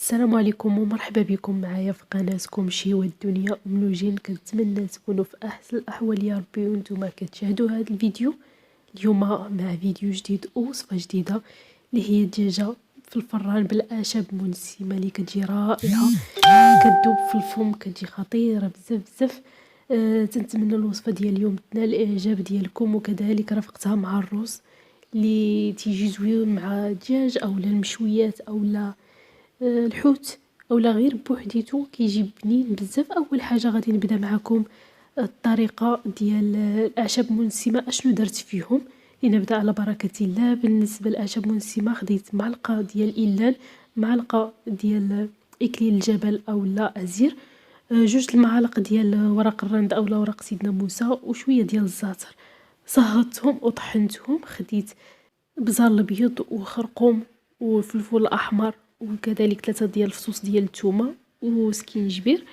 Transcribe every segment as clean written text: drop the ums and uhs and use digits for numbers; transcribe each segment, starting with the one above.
السلام عليكم ومرحبا بكم معايا في قناتكم شي والدنيا ام لوجين. كنتمنى تكونوا في احسن الاحوال يا ربي وانتم كتشاهدوا هذا الفيديو. اليوم مع فيديو جديد ووصفه جديده اللي هي الدجاجه في الفران بالاعشاب المنسمه اللي كتجي رائعه، كتذوب في الفم، كتجي خطيره بزاف بزاف. تنتمنى الوصفه ديال اليوم تنال الاعجاب ديالكم، وكذلك رافقتها مع الرز اللي تيجي زوين مع الدجاج اولا المشويات اولا الحوت اولا غير بوحديتو كيجي بنين بزاف. اول حاجه غادي نبدا معكم الطريقه ديال الاعشاب المنسمه اشنو درت فيهم. لنبدا على بركه الله. بالنسبه للاعشاب المنسمه خديت معلقه ديال الإيلان، معلقه ديال اكليل الجبل اولا عزير، جوج المعالق ديال ورق الرند اولا ورق سيدنا موسى، وشويه ديال الزعتر. صهرتهم وطحنتهم. خديت بزار الابيض وخرقوم وفلفل احمر، وكذلك 3 ديال الفصوص ديال الثومه وسكينجبير.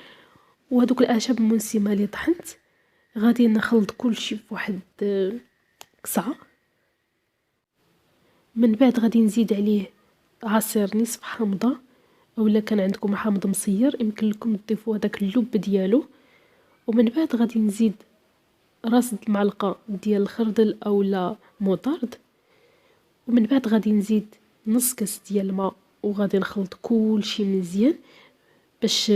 وهذوك الاعشاب المنسمه اللي طحنت غادي نخلط كلشي في واحد قصعه. من بعد غادي نزيد عليه عصير نصف حامضه، اولا كان عندكم حامض مصير يمكن لكم تضيفوا هذاك اللب ديالو. ومن بعد غادي نزيد راس المعلقه ديال الخردل اولا موطارد. ومن بعد غادي نزيد نص كاس ديال الماء وغادي نخلط كلشي مزيان باش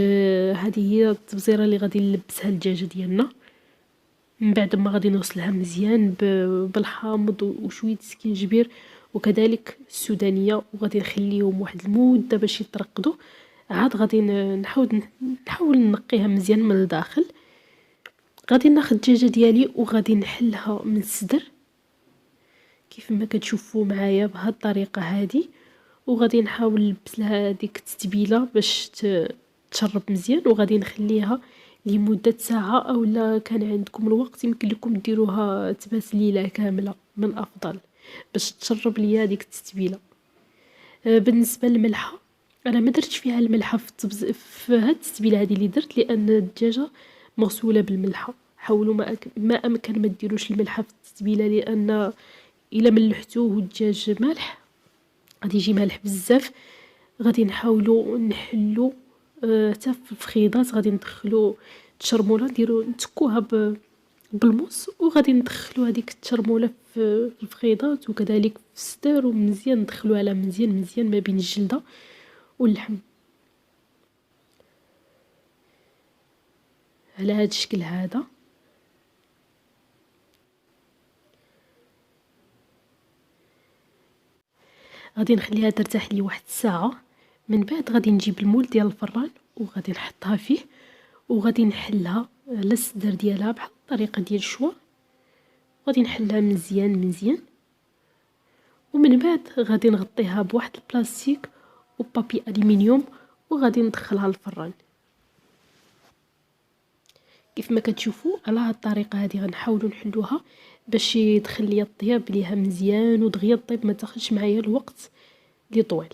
هذه هي التبزيره اللي غادي نلبسها الدجاجه ديالنا. من بعد ما غادي نغسلها مزيان بالحامض وشويه سكينجبير وكذلك السودانيه، وغادي نخليهم واحد المده باش يترقدوا. عاد غادي نحاول نقيها مزيان من الداخل. غادي ناخذ الدجاجه ديالي وغادي نحلها من الصدر كيف ما كتشوفوا معايا بهذه الطريقه هذه، وغادي نحاول نلبس لها ديك التتبيله باش تشرب مزيان، وغادي نخليها لمده ساعه اولا كان عندكم الوقت يمكن لكم ديروها تبات ليله كامله من افضل باش تشرب ليا ديك التتبيله. بالنسبه للملحه انا ما درتش فيها الملحه في هاد التتبيله هذه اللي درت، لان الدجاجه مغسوله بالملحه. حاولوا ما امكن ما ديروش الملحه في التتبيله، لان الا ملحتوه والدجاج مالح غادي يجي مالح بزاف. غادي نحاولوا نحلو حتى في الفخيضات غادي ندخلو التشرموله، نديرو نتكوها بالموس، وغادي ندخلو هذيك التشرموله في الفخيضات وكذلك في الصدر، ومزيان ندخلوها على مزيان ما بين الجلده واللحم على هذا الشكل هذا. غادي نخليها ترتاح لي واحد الساعه. من بعد غادي نجيب المول ديال الفران وغادي نحطها فيه، وغادي نحلها على الصدر ديالها بحال الطريقه ديال الشوا. غادي نحلها مزيان. ومن بعد غادي نغطيها بواحد البلاستيك وبابي الومنيوم وغادي ندخلها للفران. كيف ما كتشوفوا على هاد الطريقه هذه غنحاولوا نحلوها باش يدخل ليا الطياب ليها مزيان ودغيا الطيب ما تاخذش معايا الوقت اللي طويل.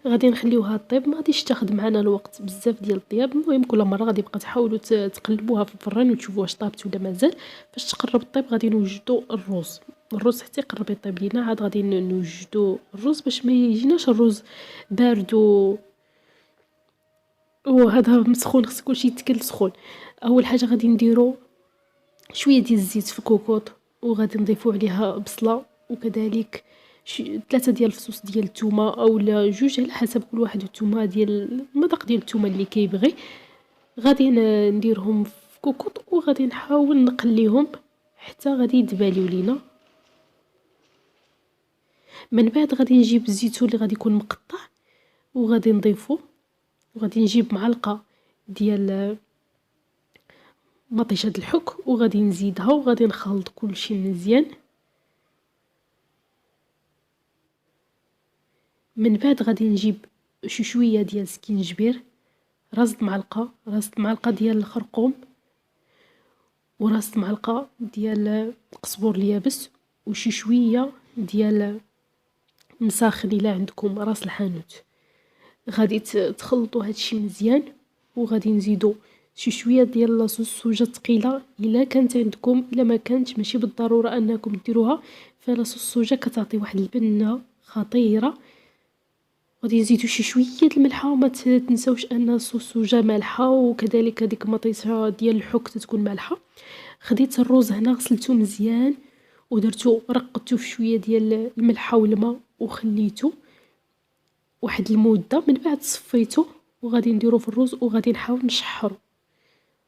غادي نخليوها طيب، ما غاديش تاخذ معنا الوقت بزاف ديال الطياب. المهم كل مره غادي بقى تحاولوا تقلبوها في الفران وتشوفوا واش طابت ولا مازال. باش تقرب الطيب غادي نوجدوا الرز حتى يقرب يطيب لينا. عاد غادي نوجدوا الرز باش ما يجيناش الرز بارد وهذا مسخون، خص كلشي يتكل سخون. اول حاجه غادي نديروا شويه ديال الزيت في كوكوط، وغادي نضيفوا عليها بصله وكذلك 3 ديال الفصوص ديال الثومه اولا جوج على حسب كل واحد الثومه ديال المذاق ديال الثومه اللي كيبغي. غادي نديرهم في كوكوط وغادي نحاول نقليهم حتى غادي يدباليو لينا. من بعد غادي نجيب الزيتون اللي غادي يكون مقطع وغادي نضيفه، وغادي نجيب معلقه ديال مطيشه الحك وغادي نزيدها وغادي نخلط كلشي مزيان. من بعد غادي نجيب شويه ديال سكينجبير، راسة معلقه ديال الخرقوم، وراسة معلقه ديال القزبور اليابس، شويه ديال مساخن الا عندكم راس الحانوت. غادي تخلطوا هادشي مزيان، وغادي نزيدو شويه ديال لاصوص السوجه ثقيله الا كانت عندكم. الا ما كانتش ماشي بالضروره انكم ديروها، فلاصوص السوجه كتعطي واحد البنه خطيره. غادي نزيدو شويه الملحه، وما تنساوش ان صوص السوجه مالحه، وكذلك هذيك مطيشه ديال الحك تكون مالحه. خديت الروز هنا غسلته مزيان ودرتو رقدتو في شويه ديال الملحه والماء وخليته واحد المده. من بعد صفيته وغادي نديرو في الروز، وغادي نحاول نشحرو،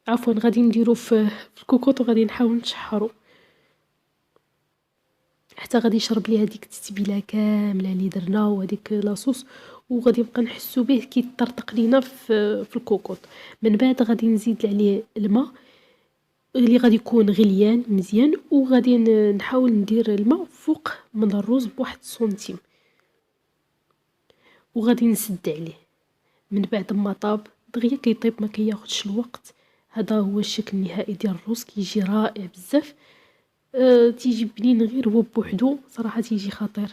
عفوا غادي نديرو في الكوكوط، وغادي نحاول نشحرو حتى غادي يشرب لي هذيك التتبيله كامله اللي درنا وهذيك لاصوص، وغادي نبقى نحسو به كيطرطق لينا في الكوكوط. من بعد غادي نزيد عليه الماء اللي غادي يكون غليان مزيان، وغادي نحاول ندير الماء فوق من الروز بواحد سنتيم، وغادي نسد عليه. من بعد ما طاب دغيا كيطيب، ما كياخذش الوقت. هذا هو الشكل النهائي ديال الروز، كيجي رائع بزاف. تيجي بنين غير هو بوحدو، صراحه تيجي خطير.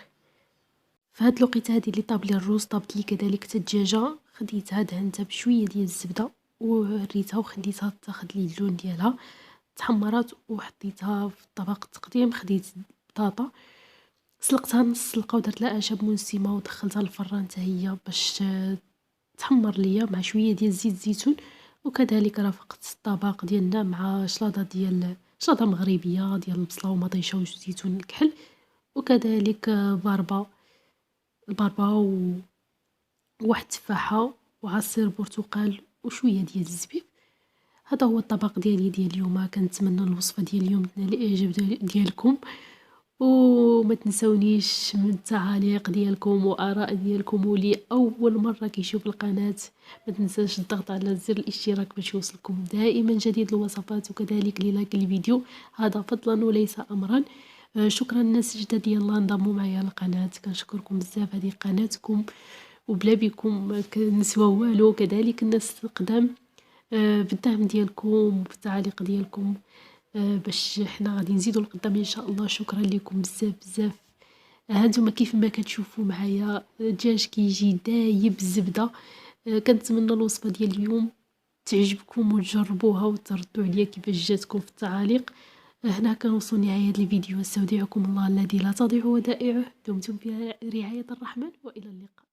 في هاد الوقيته هادي اللي طاب لي الروز، طابت لي كذلك حتى الدجاجه. خديتها دهنتها بشويه ديال الزبده وريتها وخليتها تاخذ لي اللون ديالها، تحمرات وحطيتها في طبق التقديم. خديت بطاطا سلقتها نص سلقه ودرت لها اعشاب منسمه ودخلتها للفران حتى هي باش تحمر ليا مع شويه ديال زيت الزيتون. وكذلك رافقت الطبق ديالنا مع شلاضه مغربيه ديال البصله ومطيشه وزيتون الكحل، وكذلك الباربا وواحد التفاحه وعصير برتقال وشويه ديال الزبيب. هذا هو الطبق ديالي ديال اليوم. كنتمنى الوصفه ديال اليوم تنال الاعجاب ديالكم، وما تنسونيش من التعاليق ديالكم واراء ديالكم. ولي اول مره كيشوف القناه ما تنساش الضغط على زر الاشتراك باش يوصلكم دائما جديد الوصفات، وكذلك لايك الفيديو، هذا فضلا وليس امرا. شكرا الناس الجداد يلا انضموا معايا للقناه، كنشكركم بزاف. هذه قناتكم وبلا بكم ما كنسوا والو. كذلك الناس القدام بالدعم ديالكم وبالتعاليق ديالكم باش حنا غادي نزيدوا لقدام ان شاء الله. شكرا لكم بزاف بزاف. هانتوما كيف ما كتشوفوا معايا الدجاج كيجي دايب الزبده. كنتمنى الوصفه ديال اليوم تعجبكم وتجربوها وتردوا عليا كيفاش جاتكم في التعاليق. هنا كنوصل نهايه الفيديو. استودعكم الله الذي لا تضيع ودائعه. دمتم في رعايه الرحمن والى اللقاء.